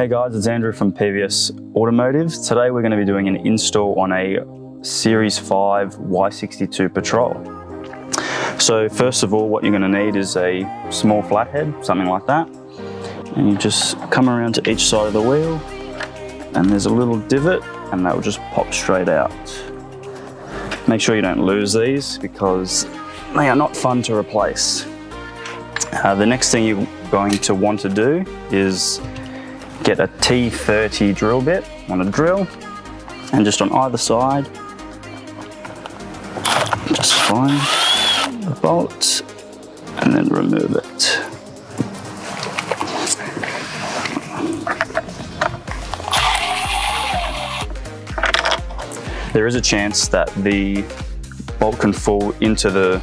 Hey guys, it's Andrew from PVS Automotive. Today we're going to be doing an install on a Series 5 Y62 Patrol. So first of all, what you're going to need is a small flathead, something like that. And you just come around to each side of the wheel and there's a little divot and that will just pop straight out. Make sure you don't lose these because they are not fun to replace. The next thing you're going to want to do is get a T30 drill bit on a drill, and just on either side, just find the bolt and then remove it. There is a chance that the bolt can fall into the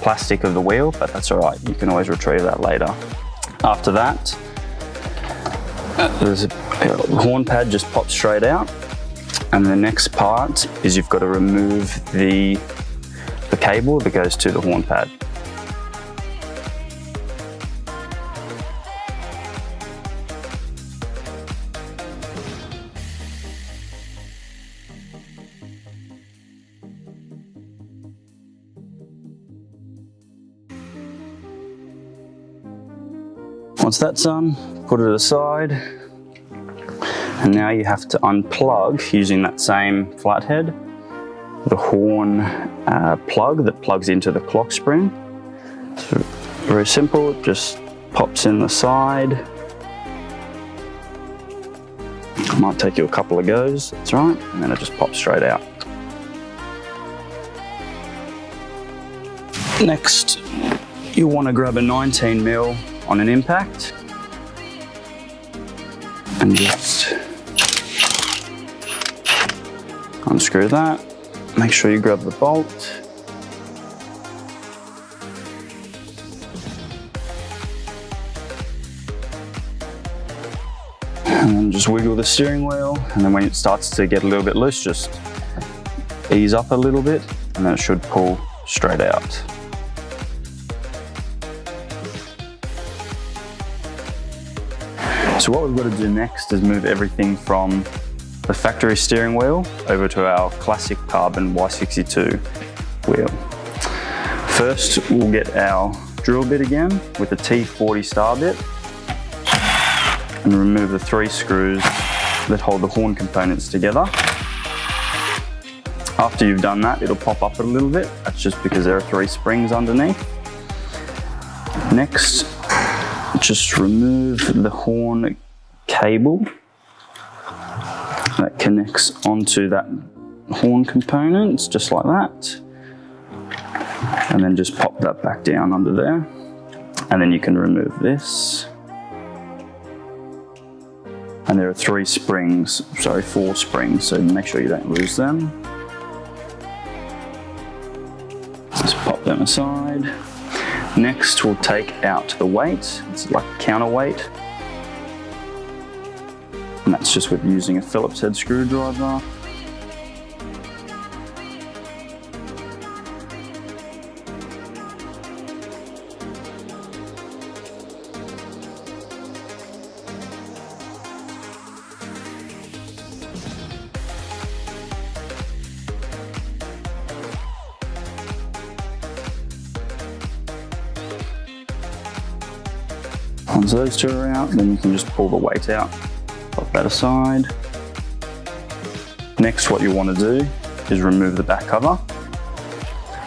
plastic of the wheel, but that's all right. You can always retrieve that later. After that, there's a horn pad just pops straight out, and the next part is you've got to remove the cable that goes to the horn pad. Once that's done, put it aside, and now you have to unplug, using that same flathead, the horn plug that plugs into the clock spring. So very simple, it just pops in the side. It might take you a couple of goes, that's right, and then it just pops straight out. Next, you'll want to grab a 19mm on an impact and just unscrew that. Make sure you grab the bolt. And then just wiggle the steering wheel, and then when it starts to get a little bit loose, just ease up a little bit and then it should pull straight out. So what we've got to do next is move everything from the factory steering wheel over to our classic carbon Y62 wheel. First, we'll get our drill bit again with the T40 star bit and remove the 3 screws that hold the horn components together. After you've done that, it'll pop up a little bit. That's just because there are 3 springs underneath. Next, just remove the horn cable that connects onto that horn component, just like that. And then just pop that back down under there. And then you can remove this. And there are 4 springs, so make sure you don't lose them. Just pop them aside. Next, we'll take out the weight. It's like a counterweight. And that's just with using a Phillips head screwdriver. Once those 2 are out, then you can just pull the weight out. Pop that aside. Next, what you want to do is remove the back cover.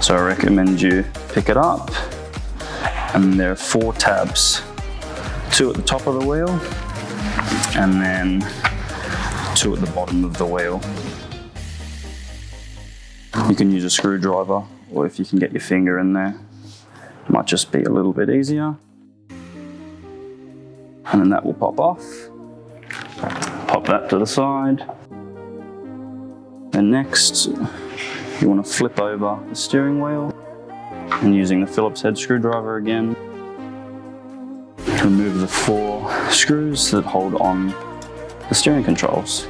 So I recommend you pick it up, and there are 4 tabs. 2 at the top of the wheel, and then 2 at the bottom of the wheel. You can use a screwdriver, or if you can get your finger in there, it might just be a little bit easier. And then that will pop off. Pop that to the side. And next, you want to flip over the steering wheel, and using the Phillips head screwdriver again, remove the 4 screws that hold on the steering controls.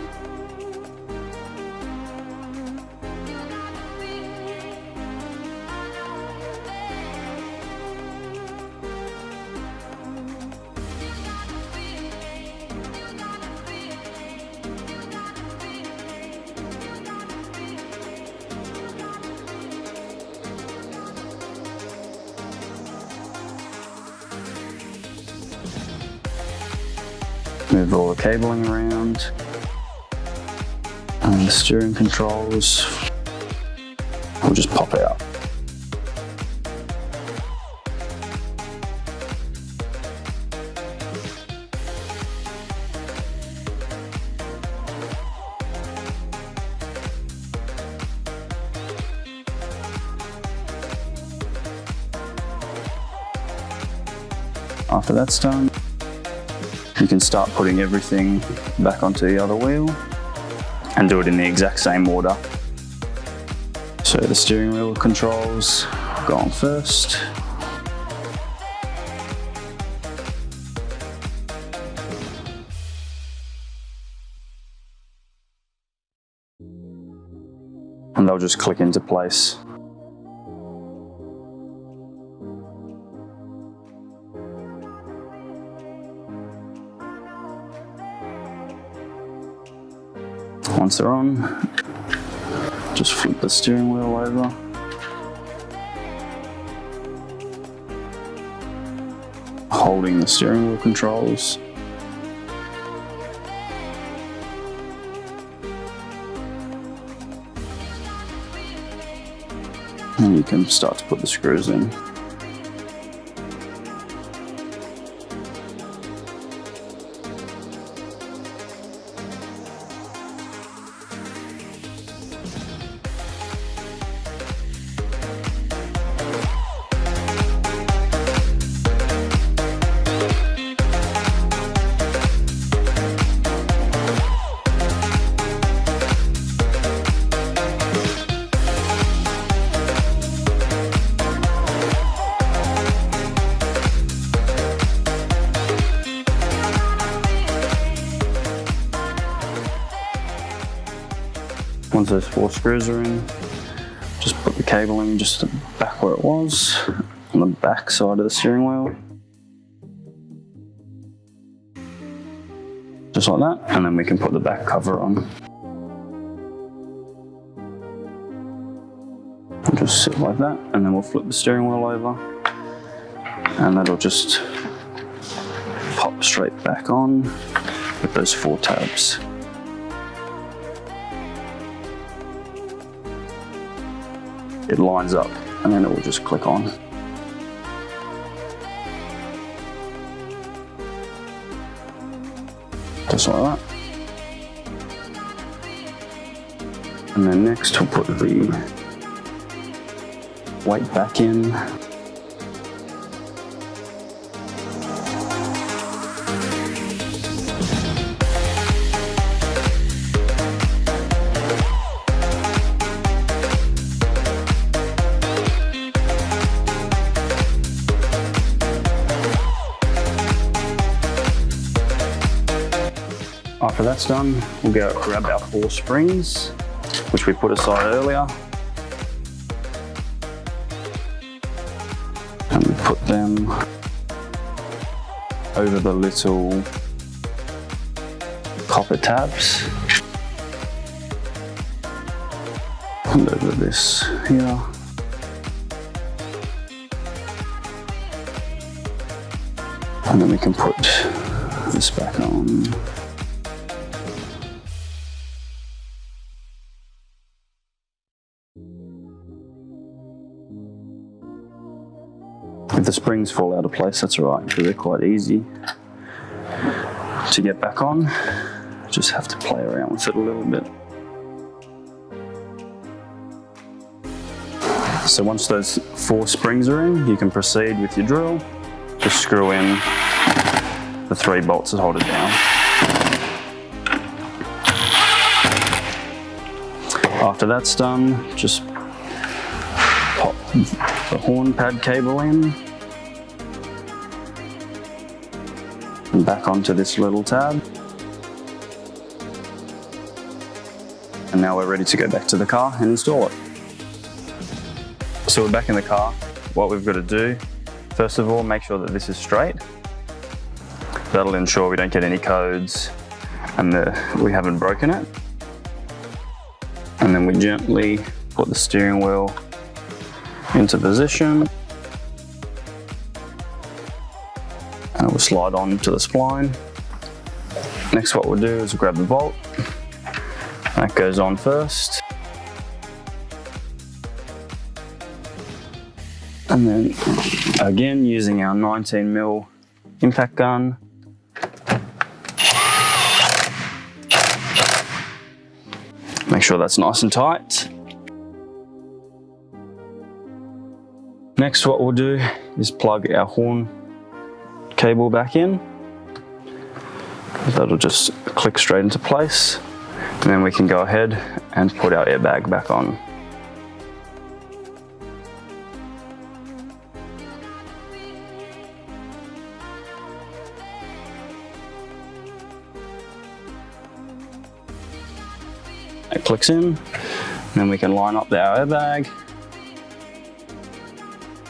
Move all the cabling around. And the steering controls will just pop out. After that's done, you can start putting everything back onto the other wheel and do it in the exact same order. So the steering wheel controls go on first. And they'll just click into place. Once they're on, just flip the steering wheel over. Holding the steering wheel controls. And you can start to put the screws in. Once those 4 screws are in, just put the cabling just back where it was, on the back side of the steering wheel. Just like that, and then we can put the back cover on. And just sit like that, and then we'll flip the steering wheel over, and that'll just pop straight back on with those 4 tabs. It lines up and then it will just click on. Just like that. And then next we'll put the weight back in. After that's done, we'll go grab our 4 springs, which we put aside earlier, and we put them over the little copper tabs, and over this here. And then we can put this back on. If the springs fall out of place, that's all right, because they're quite easy to get back on. Just have to play around with it a little bit. So once those 4 springs are in, you can proceed with your drill. Just screw in the 3 bolts that hold it down. After that's done, just pop the horn pad cable in and back onto this little tab. And now we're ready to go back to the car and install it. So we're back in the car. What we've got to do, first of all, make sure that this is straight. That'll ensure we don't get any codes and we haven't broken it. And then we gently put the steering wheel into position. And it will slide on to the spline. Next, what we'll do is grab the bolt. That goes on first. And then again, using our 19mm impact gun, make sure that's nice and tight. Next, what we'll do is plug our horn cable back in. That'll just click straight into place. And then we can go ahead and put our airbag back on. It clicks in, and then we can line up our airbag,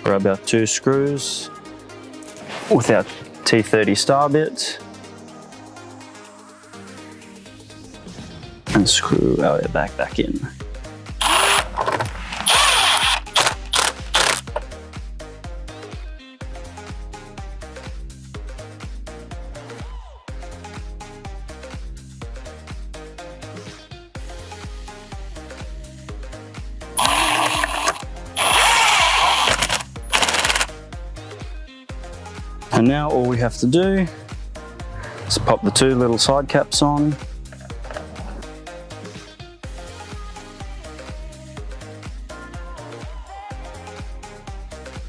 grab our 2 screws with our T30 star bit, and screw our airbag back in. And now all we have to do is pop the 2 little side caps on.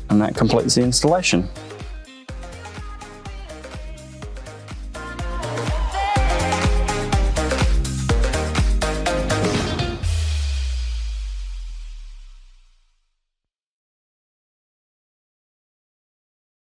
And that completes the installation.